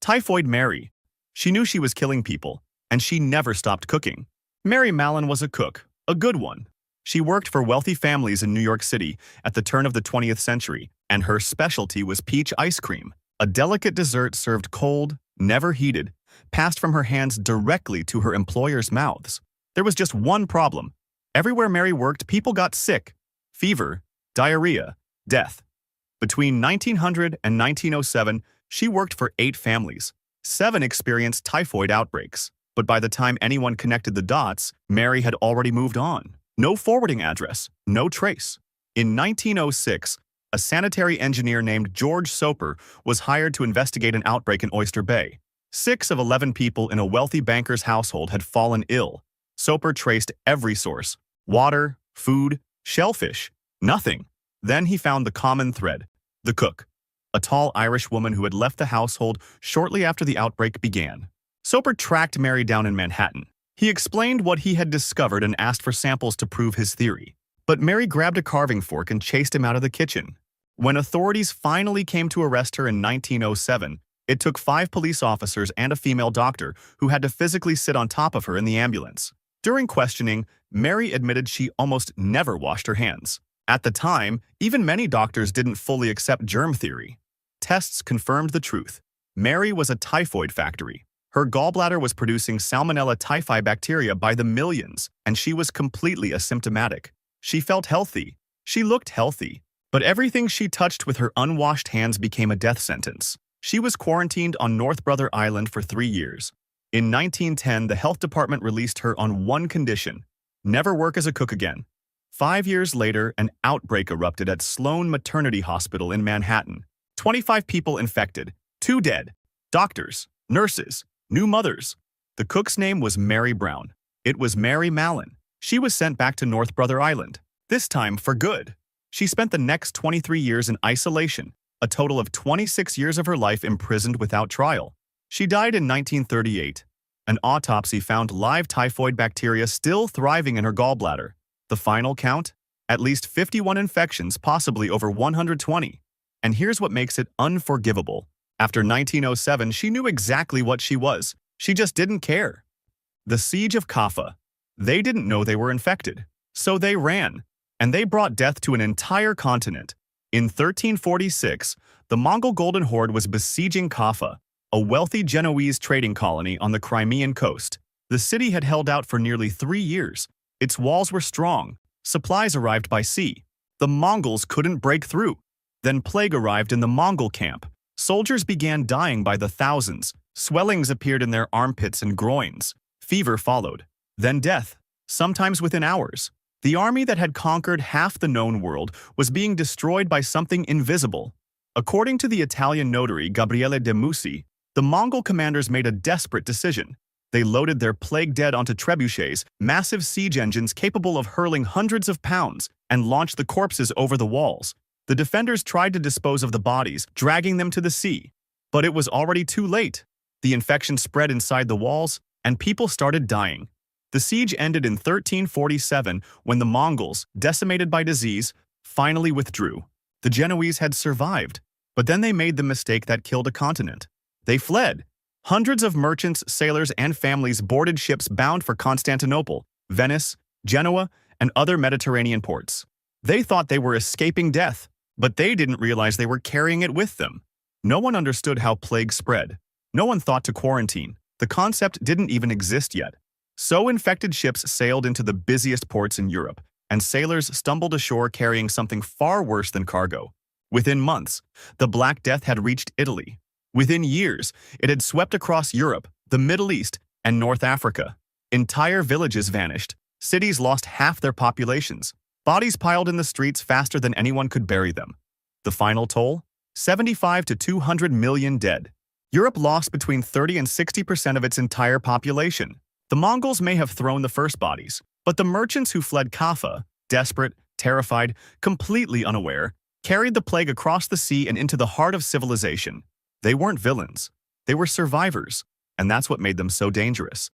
Typhoid Mary. She knew she was killing people, and she never stopped cooking. Mary Mallon was a cook, a good one. She worked for wealthy families in New York City at the turn of the 20th century, and her specialty was peach ice cream, a delicate dessert served cold, never heated, passed from her hands directly to her employers' mouths. There was just one problem. Everywhere Mary worked, people got sick. Fever, diarrhea, death. Between 1900 and 1907, she worked for 8 families. 7 experienced typhoid outbreaks. But by the time anyone connected the dots, Mary had already moved on. No forwarding address, no trace. In 1906, a sanitary engineer named George Soper was hired to investigate an outbreak in Oyster Bay. 6 of 11 people in a wealthy banker's household had fallen ill. Soper traced every source: water, food, shellfish, nothing. Then he found the common thread: the cook, a tall Irish woman who had left the household shortly after the outbreak began. Soper tracked Mary down in Manhattan. He explained what he had discovered and asked for samples to prove his theory. But Mary grabbed a carving fork and chased him out of the kitchen. When authorities finally came to arrest her in 1907, it took 5 police officers and a female doctor who had to physically sit on top of her in the ambulance. During questioning, Mary admitted she almost never washed her hands. At the time, even many doctors didn't fully accept germ theory. Tests confirmed the truth. Mary was a typhoid factory. Her gallbladder was producing Salmonella typhi bacteria by the millions, and she was completely asymptomatic. She felt healthy. She looked healthy. But everything she touched with her unwashed hands became a death sentence. She was quarantined on North Brother Island for 3 years. In 1910, the health department released her on one condition: never work as a cook again. 5 years later, an outbreak erupted at Sloan Maternity Hospital in Manhattan. 25 people infected, 2 dead. Doctors, nurses, new mothers. The cook's name was Mary Brown. It was Mary Mallon. She was sent back to North Brother Island, this time for good. She spent the next 23 years in isolation, a total of 26 years of her life imprisoned without trial. She died in 1938. An autopsy found live typhoid bacteria still thriving in her gallbladder. The final count? At least 51 infections, possibly over 120. And here's what makes it unforgivable. After 1907, she knew exactly what she was. She just didn't care. The Siege of Caffa. They didn't know they were infected. So they ran. And they brought death to an entire continent. In 1346, the Mongol Golden Horde was besieging Caffa, a wealthy Genoese trading colony on the Crimean coast. The city had held out for nearly 3 years. Its walls were strong. Supplies arrived by sea. The Mongols couldn't break through. Then plague arrived in the Mongol camp. Soldiers began dying by the thousands. Swellings appeared in their armpits and groins. Fever followed. Then death, sometimes within hours. The army that had conquered half the known world was being destroyed by something invisible. According to the Italian notary Gabriele de Mussi, the Mongol commanders made a desperate decision. They loaded their plague dead onto trebuchets, massive siege engines capable of hurling hundreds of pounds, and launched the corpses over the walls. The defenders tried to dispose of the bodies, dragging them to the sea. But it was already too late. The infection spread inside the walls, and people started dying. The siege ended in 1347 when the Mongols, decimated by disease, finally withdrew. The Genoese had survived, but then they made the mistake that killed a continent. They fled. Hundreds of merchants, sailors, and families boarded ships bound for Constantinople, Venice, Genoa, and other Mediterranean ports. They thought they were escaping death, but they didn't realize they were carrying it with them. No one understood how plague spread. No one thought to quarantine. The concept didn't even exist yet. So infected ships sailed into the busiest ports in Europe, and sailors stumbled ashore carrying something far worse than cargo. Within months, the Black Death had reached Italy. Within years, it had swept across Europe, the Middle East, and North Africa. Entire villages vanished. Cities lost half their populations. Bodies piled in the streets faster than anyone could bury them. The final toll? 75 to 200 million dead. Europe lost between 30 and 60% of its entire population. The Mongols may have thrown the first bodies, but the merchants who fled Caffa, desperate, terrified, completely unaware, carried the plague across the sea and into the heart of civilization. They weren't villains. They were survivors, and that's what made them so dangerous.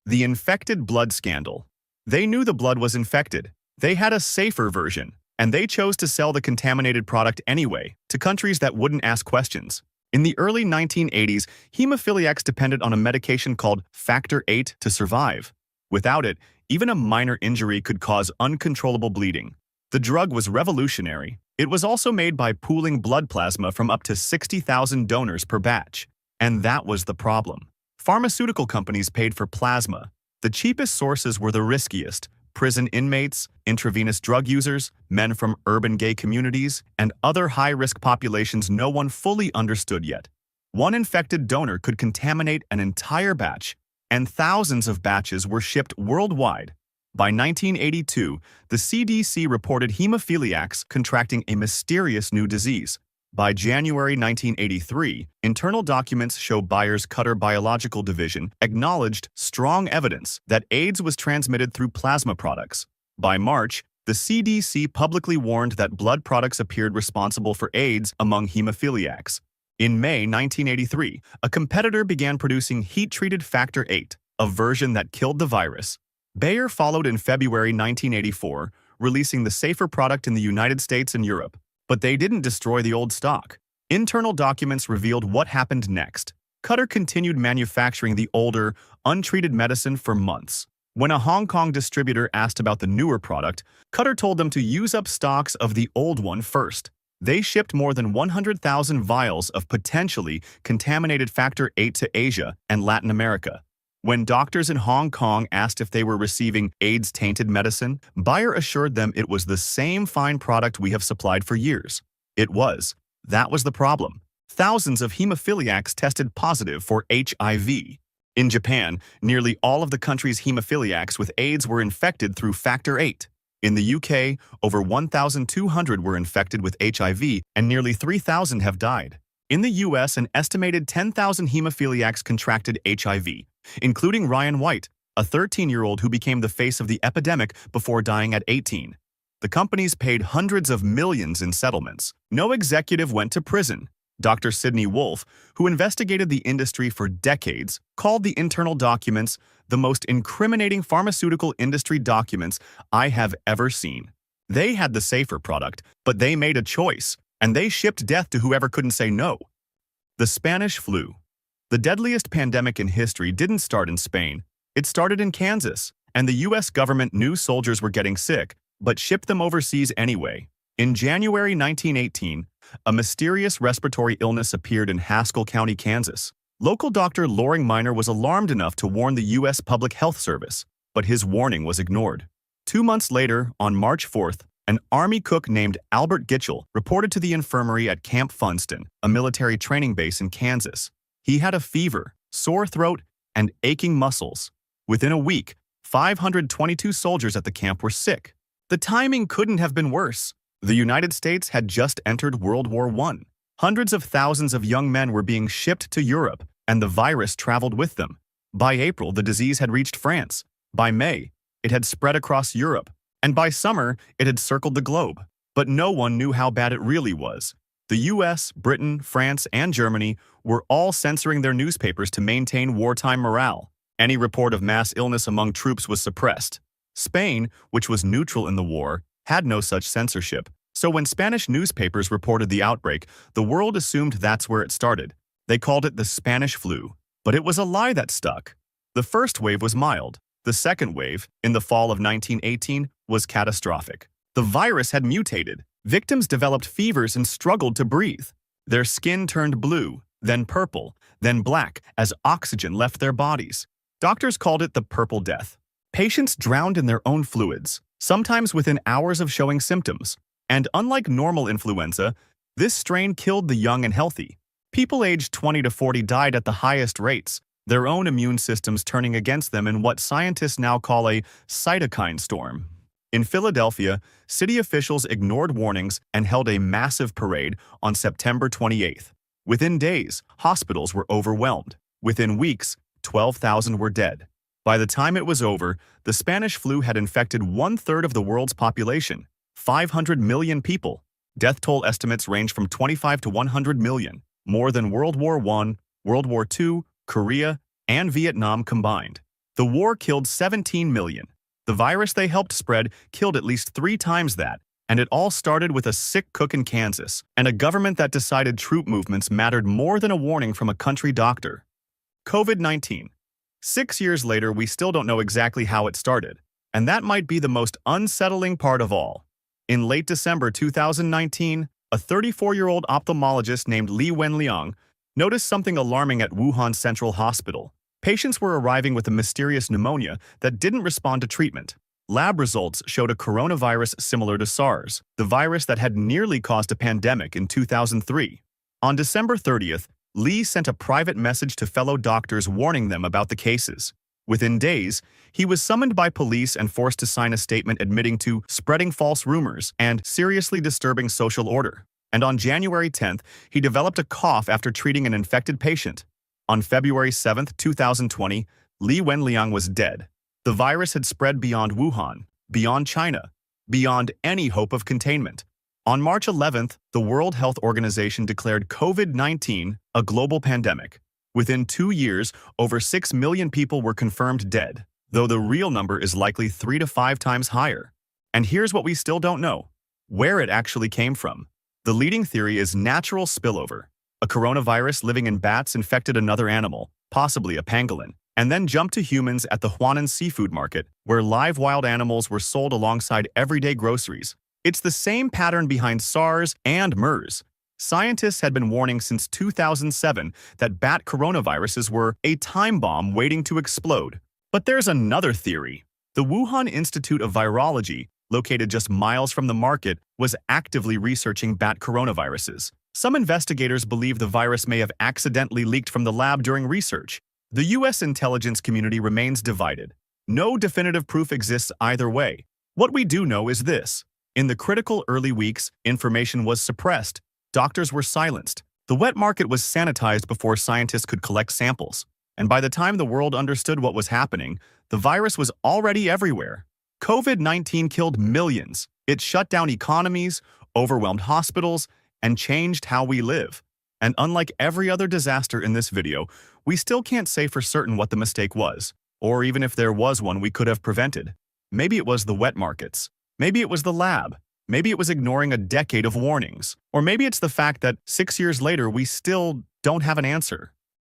The infected blood scandal. They knew the blood was infected. They had a safer version, and they chose to sell the contaminated product anyway to countries that wouldn't ask questions. In the early 1980s, hemophiliacs depended on a medication called Factor VIII to survive. Without it, even a minor injury could cause uncontrollable bleeding. The drug was revolutionary. It was also made by pooling blood plasma from up to 60,000 donors per batch. And that was the problem. Pharmaceutical companies paid for plasma. The cheapest sources were the riskiest: prison inmates, intravenous drug users, men from urban gay communities, and other high-risk populations no one fully understood yet. One infected donor could contaminate an entire batch, and thousands of batches were shipped worldwide. By 1982, the CDC reported hemophiliacs contracting a mysterious new disease. By January 1983, internal documents show Bayer's Cutter Biological Division acknowledged strong evidence that AIDS was transmitted through plasma products. By March, the CDC publicly warned that blood products appeared responsible for AIDS among hemophiliacs. In May 1983, a competitor began producing heat-treated Factor VIII, a version that killed the virus. Bayer followed in February 1984, releasing the safer product in the United States and Europe. But they didn't destroy the old stock. Internal documents revealed what happened next. Cutter continued manufacturing the older, untreated medicine for months. When a Hong Kong distributor asked about the newer product, Cutter told them to use up stocks of the old one first. They shipped more than 100,000 vials of potentially contaminated Factor VIII to Asia and Latin America. When doctors in Hong Kong asked if they were receiving AIDS-tainted medicine, Bayer assured them it was the same fine product we have supplied for years. It was. That was the problem. Thousands of hemophiliacs tested positive for HIV. In Japan, nearly all of the country's hemophiliacs with AIDS were infected through Factor VIII. In the UK, over 1,200 were infected with HIV and nearly 3,000 have died. In the US, an estimated 10,000 hemophiliacs contracted HIV, including Ryan White, a 13-year-old who became the face of the epidemic before dying at 18. The companies paid hundreds of millions in settlements. No executive went to prison. Dr. Sidney Wolfe, who investigated the industry for decades, called the internal documents the most incriminating pharmaceutical industry documents I have ever seen. They had the safer product, but they made a choice, and they shipped death to whoever couldn't say no. The Spanish flu. The deadliest pandemic in history didn't start in Spain. It started in Kansas, and the U.S. government knew soldiers were getting sick, but shipped them overseas anyway. In January 1918, a mysterious respiratory illness appeared in Haskell County, Kansas. Local doctor Loring Minor was alarmed enough to warn the U.S. Public Health Service, but his warning was ignored. 2 months later, on March 4th, an Army cook named Albert Gitchell reported to the infirmary at Camp Funston, a military training base in Kansas. He had a fever, sore throat, and aching muscles. Within a week, 522 soldiers at the camp were sick. The timing couldn't have been worse. The United States had just entered World War I. Hundreds of thousands of young men were being shipped to Europe, and the virus traveled with them. By April, the disease had reached France. By May, it had spread across Europe. And by summer, it had circled the globe. But no one knew how bad it really was. The US, Britain, France, and Germany were all censoring their newspapers to maintain wartime morale. Any report of mass illness among troops was suppressed. Spain, which was neutral in the war, had no such censorship. So when Spanish newspapers reported the outbreak, the world assumed that's where it started. They called it the Spanish flu. But it was a lie that stuck. The first wave was mild. The second wave, in the fall of 1918, was catastrophic. The virus had mutated. Victims developed fevers and struggled to breathe. Their skin turned blue, then purple, then black as oxygen left their bodies. Doctors called it the Purple Death. Patients drowned in their own fluids, sometimes within hours of showing symptoms. And unlike normal influenza, this strain killed the young and healthy. People aged 20 to 40 died at the highest rates, their own immune systems turning against them in what scientists now call a cytokine storm. In Philadelphia, city officials ignored warnings and held a massive parade on September 28th. Within days, hospitals were overwhelmed. Within weeks, 12,000 were dead. By the time it was over, the Spanish flu had infected 1/3 of the world's population, 500 million people. Death toll estimates range from 25 to 100 million, more than World War I, World War II, Korea, and Vietnam combined. The war killed 17 million. The virus they helped spread killed at least 3 times that, And it all started with a sick cook in Kansas and a government that decided troop movements mattered more than a warning from a country doctor. COVID-19. 6 years later, we still don't know exactly how it started, and that might be the most unsettling part of all. In late December 2019, a 34-year-old ophthalmologist named Li Wenliang noticed something alarming at Wuhan Central Hospital. Patients were arriving with a mysterious pneumonia that didn't respond to treatment. Lab results showed a coronavirus similar to SARS, the virus that had nearly caused a pandemic in 2003. On December 30th, Li sent a private message to fellow doctors warning them about the cases. Within days, he was summoned by police and forced to sign a statement admitting to spreading false rumors and seriously disturbing social order. And on January 10th, he developed a cough after treating an infected patient. On February 7, 2020, Li Wenliang was dead. The virus had spread beyond Wuhan, beyond China, beyond any hope of containment. On March 11th, the World Health Organization declared COVID-19 a global pandemic. Within 2 years, over 6 million people were confirmed dead, though the real number is likely 3 to 5 times higher. And here's what we still don't know: where it actually came from. The leading theory is natural spillover. A coronavirus living in bats infected another animal, possibly a pangolin, and then jumped to humans at the Huanan seafood market, where live wild animals were sold alongside everyday groceries. It's the same pattern behind SARS and MERS. Scientists had been warning since 2007 that bat coronaviruses were a time bomb waiting to explode. But there's another theory. The Wuhan Institute of Virology, located just miles from the market, was actively researching bat coronaviruses. Some investigators believe the virus may have accidentally leaked from the lab during research. The U.S. intelligence community remains divided. No definitive proof exists either way. What we do know is this: in the critical early weeks, information was suppressed. Doctors were silenced. The wet market was sanitized before scientists could collect samples. And by the time the world understood what was happening, the virus was already everywhere. COVID-19 killed millions. It shut down economies, overwhelmed hospitals, and changed how we live. And unlike every other disaster in this video, we still can't say for certain what the mistake was, or even if there was one we could have prevented. Maybe it was the wet markets. Maybe it was the lab. Maybe it was ignoring a decade of warnings. Or maybe it's the fact that 6 years later we still don't have an answer.